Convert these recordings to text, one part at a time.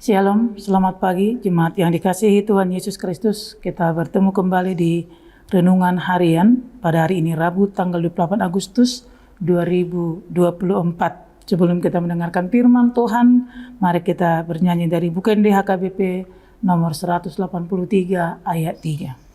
Shalom, selamat pagi jemaat yang dikasihi Tuhan Yesus Kristus. Kita bertemu kembali di Renungan Harian pada hari ini Rabu tanggal 28 Agustus 2024. Sebelum kita mendengarkan firman Tuhan, mari kita bernyanyi dari buku NDHKBP nomor 183 ayat 3.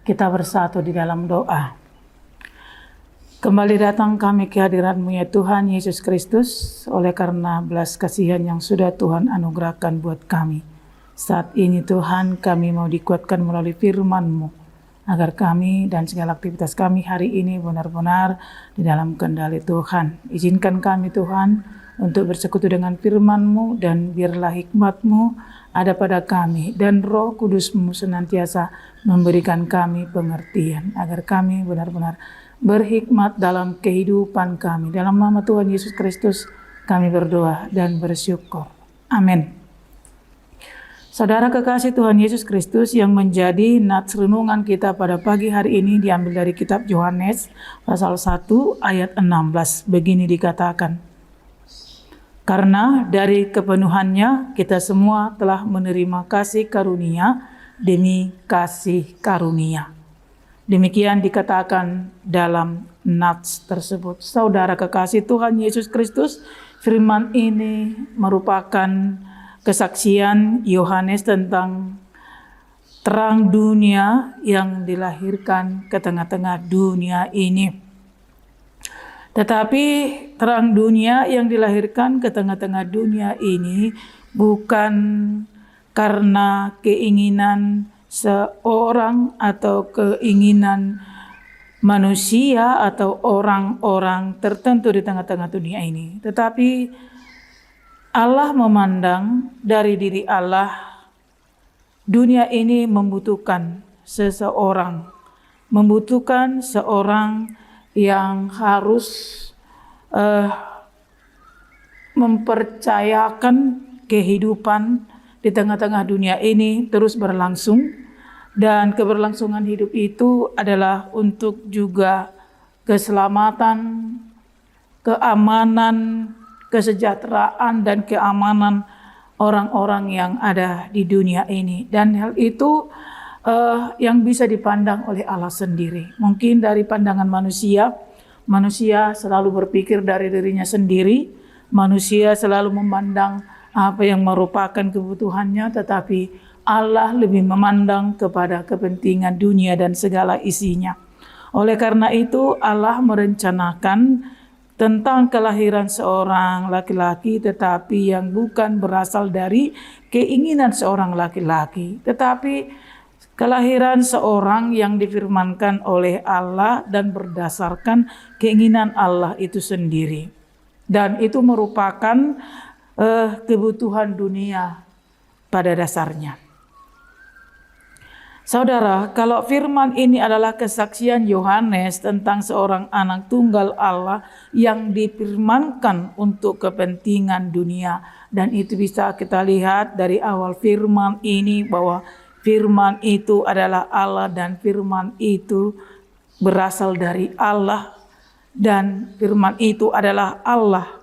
Kita bersatu di dalam doa. Kembali datang kami ke hadirat-Mu ya Tuhan Yesus Kristus, oleh karena belas kasihan yang sudah Tuhan anugerahkan buat kami. Saat ini Tuhan, kami mau dikuatkan melalui firman-Mu, agar kami dan segala aktivitas kami hari ini benar-benar di dalam kendali Tuhan. Izinkan kami Tuhan untuk bersekutu dengan firman-Mu, dan biarlah hikmat-Mu ada pada kami, dan Roh Kudus-Mu senantiasa memberikan kami pengertian, agar kami benar-benar berhikmat dalam kehidupan kami. Dalam nama Tuhan Yesus Kristus kami berdoa dan bersyukur. Amin. Saudara kekasih Tuhan Yesus Kristus, yang menjadi nats renungan kita pada pagi hari ini diambil dari kitab Yohanes pasal 1 ayat 16. Begini dikatakan, karena dari kepenuhannya kita semua telah menerima kasih karunia demi kasih karunia. Demikian dikatakan dalam nats tersebut. Saudara kekasih Tuhan Yesus Kristus, firman ini merupakan kesaksian Yohanes tentang terang dunia yang dilahirkan ke tengah-tengah dunia ini. Tetapi terang dunia yang dilahirkan ke tengah-tengah dunia ini bukan karena keinginan seorang atau keinginan manusia atau orang-orang tertentu di tengah-tengah dunia ini. Tetapi Allah memandang dari diri Allah, dunia ini membutuhkan seseorang, membutuhkan seorang yang harus mempercayakan kehidupan di tengah-tengah dunia ini terus berlangsung, dan keberlangsungan hidup itu adalah untuk juga keselamatan, keamanan, kesejahteraan, dan keamanan orang-orang yang ada di dunia ini. Dan hal itu yang bisa dipandang oleh Allah sendiri. Mungkin dari pandangan manusia, manusia selalu berpikir dari dirinya sendiri, manusia selalu memandang apa yang merupakan kebutuhannya, tetapi Allah lebih memandang kepada kepentingan dunia dan segala isinya. Oleh karena itu Allah merencanakan tentang kelahiran seorang laki-laki, tetapi yang bukan berasal dari keinginan seorang laki-laki, tetapi kelahiran seorang yang difirmankan oleh Allah dan berdasarkan keinginan Allah itu sendiri. Dan itu merupakan kebutuhan dunia pada dasarnya. Saudara, kalau firman ini adalah kesaksian Yohanes tentang seorang anak tunggal Allah yang difirmankan untuk kepentingan dunia, dan itu bisa kita lihat dari awal firman ini bahwa Firman itu adalah Allah dan firman itu berasal dari Allah dan firman itu adalah Allah.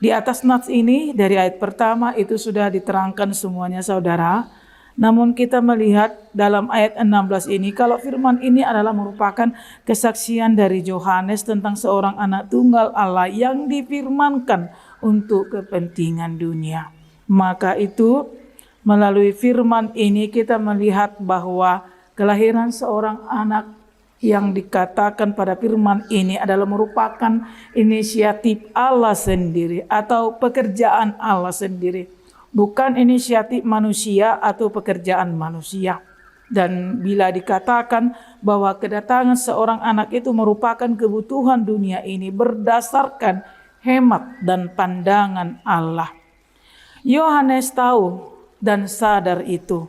Di atas nats ini dari ayat pertama itu sudah diterangkan semuanya saudara. Namun kita melihat dalam ayat 16 ini kalau firman ini adalah merupakan kesaksian dari Yohanes tentang seorang anak tunggal Allah yang difirmankan untuk kepentingan dunia. Maka itu melalui firman ini kita melihat bahwa kelahiran seorang anak yang dikatakan pada firman ini adalah merupakan inisiatif Allah sendiri atau pekerjaan Allah sendiri, bukan inisiatif manusia atau pekerjaan manusia. Dan bila dikatakan bahwa kedatangan seorang anak itu merupakan kebutuhan dunia ini berdasarkan hemat dan pandangan Allah. Yohanes tahu dan sadar itu.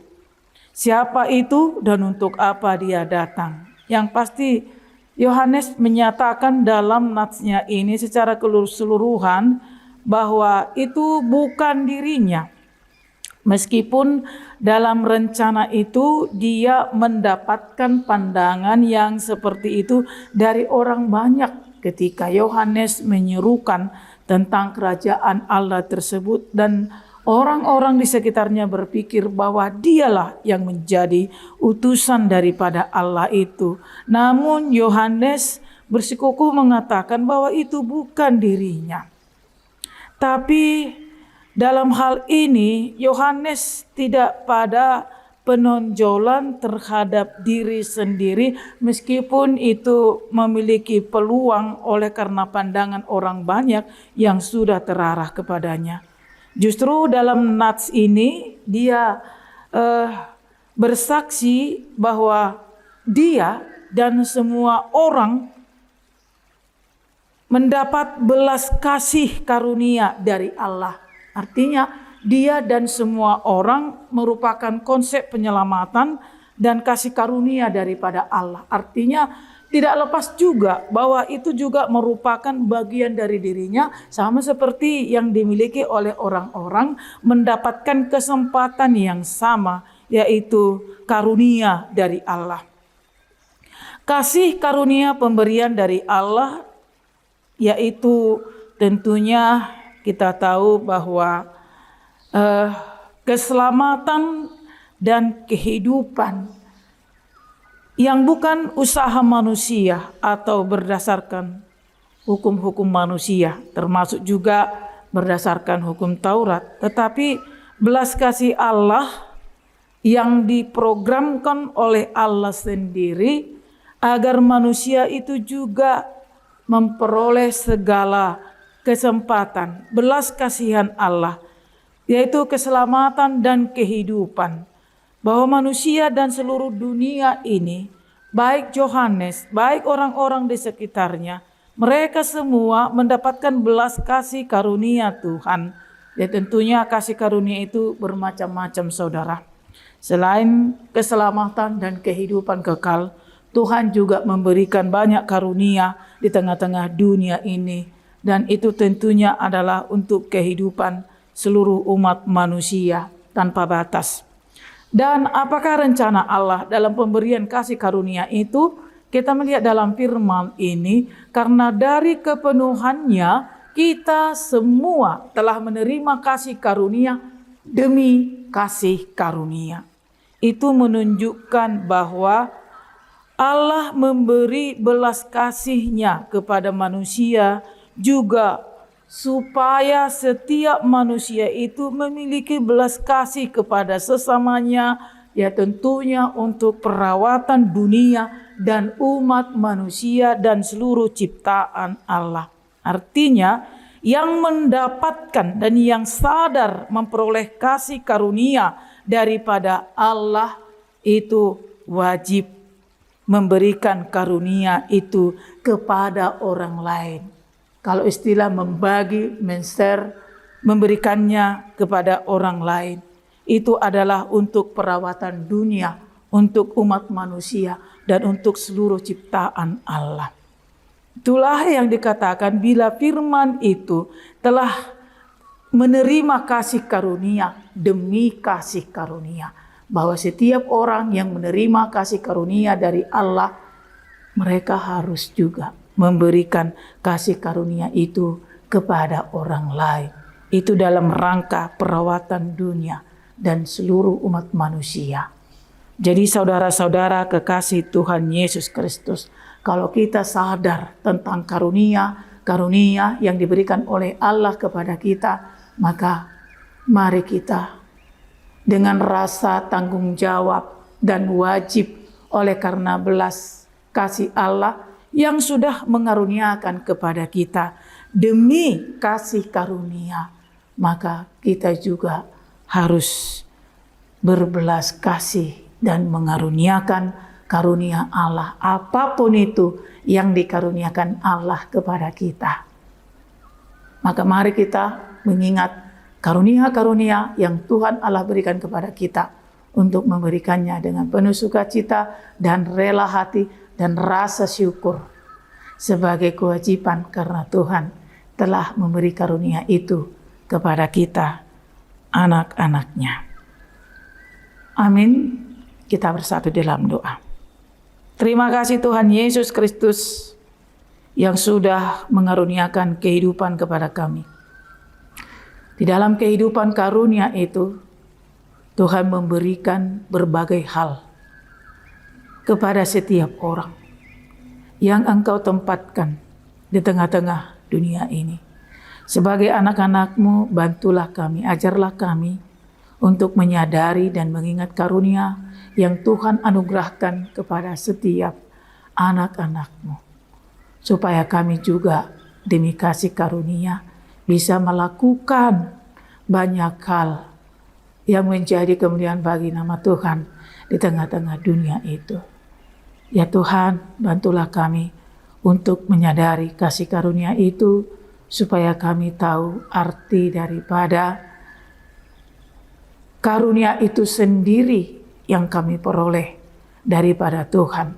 Siapa itu dan untuk apa dia datang. Yang pasti Yohanes menyatakan dalam natsnya ini secara keseluruhan bahwa itu bukan dirinya. Meskipun dalam rencana itu dia mendapatkan pandangan yang seperti itu dari orang banyak ketika Yohanes menyerukan tentang kerajaan Allah tersebut, dan orang-orang di sekitarnya berpikir bahwa dialah yang menjadi utusan daripada Allah itu. Namun Yohanes bersikukuh mengatakan bahwa itu bukan dirinya. Tapi dalam hal ini Yohanes tidak pada penonjolan terhadap diri sendiri meskipun itu memiliki peluang oleh karena pandangan orang banyak yang sudah terarah kepadanya. Justru dalam nats ini dia bersaksi bahwa dia dan semua orang mendapat belas kasih karunia dari Allah. Artinya dia dan semua orang merupakan konsep penyelamatan dan kasih karunia daripada Allah. Artinya tidak lepas juga bahwa itu juga merupakan bagian dari dirinya, sama seperti yang dimiliki oleh orang-orang mendapatkan kesempatan yang sama, yaitu karunia dari Allah. Kasih karunia pemberian dari Allah, yaitu tentunya kita tahu bahwa keselamatan dan kehidupan yang bukan usaha manusia atau berdasarkan hukum-hukum manusia, termasuk juga berdasarkan hukum Taurat, tetapi belas kasih Allah yang diprogramkan oleh Allah sendiri agar manusia itu juga memperoleh segala kesempatan, belas kasihan Allah, yaitu keselamatan dan kehidupan. Bahwa manusia dan seluruh dunia ini, baik Yohanes, baik orang-orang di sekitarnya, mereka semua mendapatkan belas kasih karunia Tuhan. Ya tentunya kasih karunia itu bermacam-macam saudara. Selain keselamatan dan kehidupan kekal, Tuhan juga memberikan banyak karunia di tengah-tengah dunia ini. Dan itu tentunya adalah untuk kehidupan seluruh umat manusia tanpa batas. Dan apakah rencana Allah dalam pemberian kasih karunia itu? Kita melihat dalam firman ini, karena dari kepenuhannya kita semua telah menerima kasih karunia demi kasih karunia. Itu menunjukkan bahwa Allah memberi belas kasih-Nya kepada manusia juga supaya setiap manusia itu memiliki belas kasih kepada sesamanya, ya tentunya untuk perawatan dunia dan umat manusia dan seluruh ciptaan Allah. Artinya yang mendapatkan dan yang sadar memperoleh kasih karunia daripada Allah itu wajib memberikan karunia itu kepada orang lain. Kalau istilah membagi, men-share, memberikannya kepada orang lain. Itu adalah untuk perawatan dunia, untuk umat manusia, dan untuk seluruh ciptaan Allah. Itulah yang dikatakan bila firman itu telah menerima kasih karunia demi kasih karunia. bahwa setiap orang yang menerima kasih karunia dari Allah, mereka harus juga memberikan kasih karunia itu kepada orang lain. Itu dalam rangka perawatan dunia dan seluruh umat manusia. Jadi saudara-saudara kekasih Tuhan Yesus Kristus, kalau kita sadar tentang karunia yang diberikan oleh Allah kepada kita, maka mari kita dengan rasa tanggung jawab dan wajib oleh karena belas kasih Allah yang sudah mengaruniakan kepada kita demi kasih karunia, maka kita juga harus berbelas kasih dan mengaruniakan karunia Allah, apapun itu yang dikaruniakan Allah kepada kita. Maka mari kita mengingat karunia-karunia yang Tuhan Allah berikan kepada kita untuk memberikannya dengan penuh sukacita dan rela hati dan rasa syukur sebagai kewajiban karena Tuhan telah memberi karunia itu kepada kita, anak-anaknya. Amin. Kita bersatu dalam doa. Terima kasih Tuhan Yesus Kristus yang sudah mengaruniakan kehidupan kepada kami. Di dalam kehidupan karunia itu, Tuhan memberikan berbagai hal kepada setiap orang yang Engkau tempatkan di tengah-tengah dunia ini. Sebagai anak-anak-Mu, bantulah kami, ajarlah kami untuk menyadari dan mengingat karunia yang Tuhan anugerahkan kepada setiap anak-anak-Mu. Supaya kami juga demi kasih karunia bisa melakukan banyak hal yang menjadi kemuliaan bagi nama Tuhan di tengah-tengah dunia itu. Ya Tuhan, bantulah kami untuk menyadari kasih karunia itu, supaya kami tahu arti daripada karunia itu sendiri yang kami peroleh daripada Tuhan.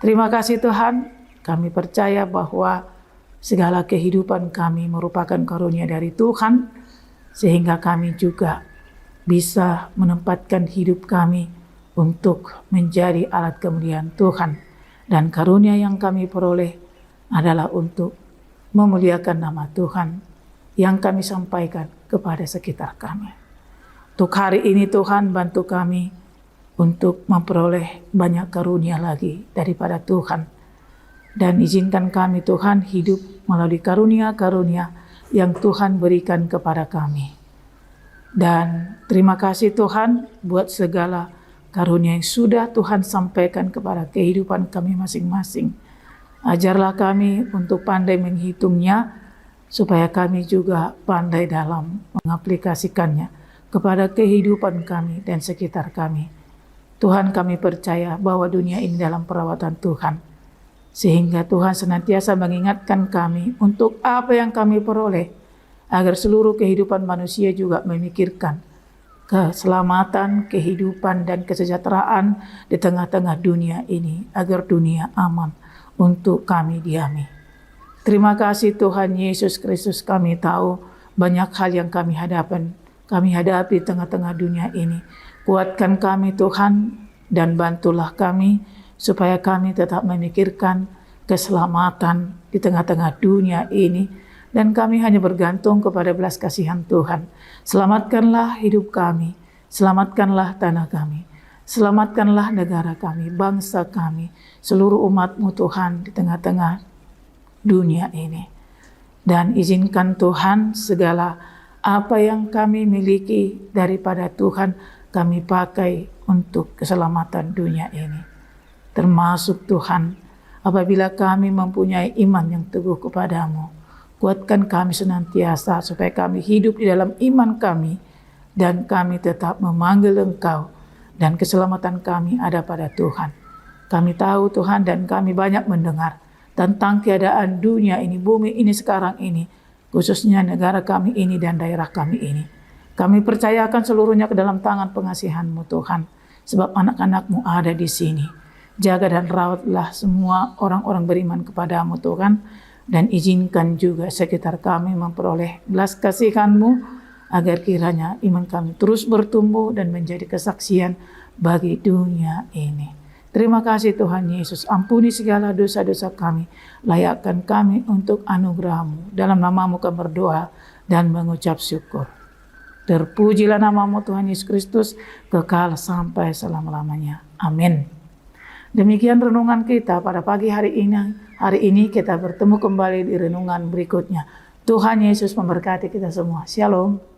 Terima kasih Tuhan, kami percaya bahwa segala kehidupan kami merupakan karunia dari Tuhan, sehingga kami juga bisa menempatkan hidup kami untuk menjadi alat kemuliaan Tuhan. Dan karunia yang kami peroleh adalah untuk memuliakan nama Tuhan yang kami sampaikan kepada sekitar kami. Untuk hari ini Tuhan, bantu kami untuk memperoleh banyak karunia lagi daripada Tuhan. Dan izinkan kami Tuhan hidup melalui karunia-karunia yang Tuhan berikan kepada kami. Dan terima kasih Tuhan buat segala karunia yang sudah Tuhan sampaikan kepada kehidupan kami masing-masing. Ajarlah kami untuk pandai menghitungnya, supaya kami juga pandai dalam mengaplikasikannya kepada kehidupan kami dan sekitar kami. Tuhan, kami percaya bahwa dunia ini dalam perawatan Tuhan, sehingga Tuhan senantiasa mengingatkan kami untuk apa yang kami peroleh, agar seluruh kehidupan manusia juga memikirkan keselamatan, kehidupan, dan kesejahteraan di tengah-tengah dunia ini, agar dunia aman untuk kami diami. Terima kasih Tuhan Yesus Kristus, kami tahu banyak hal yang kami hadapi di tengah-tengah dunia ini. Kuatkan kami Tuhan, dan bantulah kami supaya kami tetap memikirkan keselamatan di tengah-tengah dunia ini, dan kami hanya bergantung kepada belas kasihan Tuhan. Selamatkanlah hidup kami, selamatkanlah tanah kami, selamatkanlah negara kami, bangsa kami, seluruh umat-Mu Tuhan di tengah-tengah dunia ini. Dan izinkan Tuhan segala apa yang kami miliki daripada Tuhan kami pakai untuk keselamatan dunia ini. Termasuk Tuhan, apabila kami mempunyai iman yang teguh kepadamu, kuatkan kami senantiasa supaya kami hidup di dalam iman kami, dan kami tetap memanggil Engkau, dan keselamatan kami ada pada Tuhan. Kami tahu Tuhan, dan kami banyak mendengar tentang keadaan dunia ini, bumi ini sekarang ini, khususnya negara kami ini dan daerah kami ini. Kami percayakan seluruhnya ke dalam tangan pengasihan-Mu Tuhan, sebab anak-anak-Mu ada di sini. Jaga dan rawatlah semua orang-orang beriman kepada-Mu Tuhan, dan izinkan juga sekitar kami memperoleh belas kasihan-Mu, agar kiranya iman kami terus bertumbuh dan menjadi kesaksian bagi dunia ini. Terima kasih Tuhan Yesus, ampuni segala dosa-dosa kami, layakkan kami untuk anugerah-Mu. Dalam nama-Mu kami berdoa dan mengucap syukur. Terpujilah nama-Mu Tuhan Yesus Kristus, kekal sampai selama-lamanya. Amin. Demikian renungan kita pada pagi hari ini. Hari ini kita bertemu kembali di renungan berikutnya. Tuhan Yesus memberkati kita semua. Shalom.